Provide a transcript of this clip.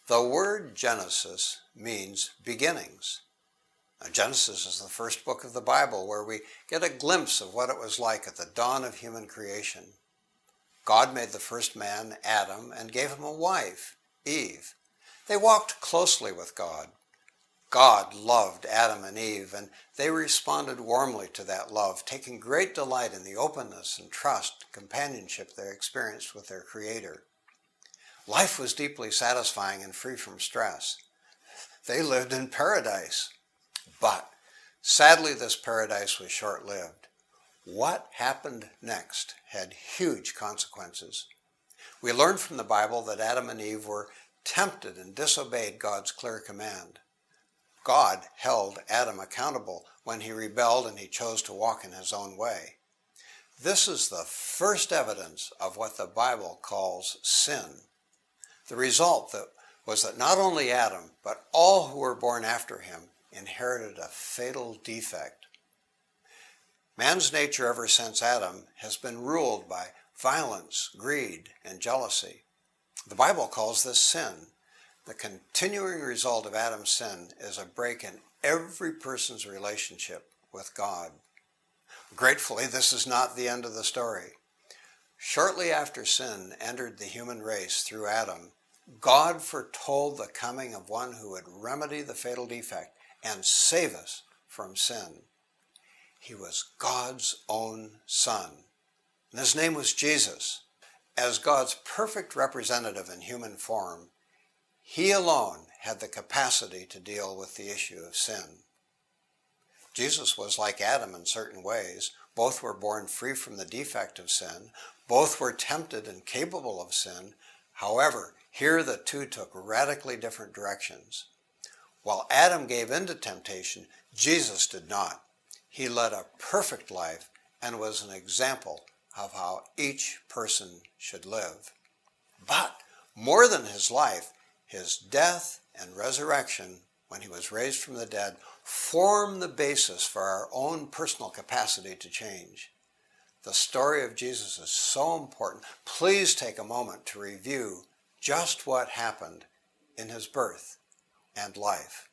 The word Genesis means beginnings. Now, Genesis is the first book of the Bible where we get a glimpse of what it was like at the dawn of human creation. God made the first man, Adam, and gave him a wife, Eve. They walked closely with God. God loved Adam and Eve, and they responded warmly to that love, taking great delight in the openness and trust and companionship they experienced with their Creator. Life was deeply satisfying and free from stress. They lived in paradise. But sadly, this paradise was short-lived. What happened next had huge consequences. We learn from the Bible that Adam and Eve were tempted and disobeyed God's clear command. God held Adam accountable when he rebelled and he chose to walk in his own way. This is the first evidence of what the Bible calls sin. The result was that not only Adam, but all who were born after him inherited a fatal defect. Man's nature ever since Adam has been ruled by violence, greed, and jealousy. The Bible calls this sin. The continuing result of Adam's sin is a break in every person's relationship with God. Gratefully, this is not the end of the story. Shortly after sin entered the human race through Adam, God foretold the coming of one who would remedy the fatal defect and save us from sin. He was God's own Son, and his name was Jesus. As God's perfect representative in human form, he alone had the capacity to deal with the issue of sin. Jesus was like Adam in certain ways. Both were born free from the defect of sin. Both were tempted and capable of sin. However, here the two took radically different directions. While Adam gave in to temptation, Jesus did not. He led a perfect life and was an example of how each person should live. But more than his life, his death and resurrection, when he was raised from the dead, form the basis for our own personal capacity to change. The story of Jesus is so important. Please take a moment to review just what happened in his birth and life.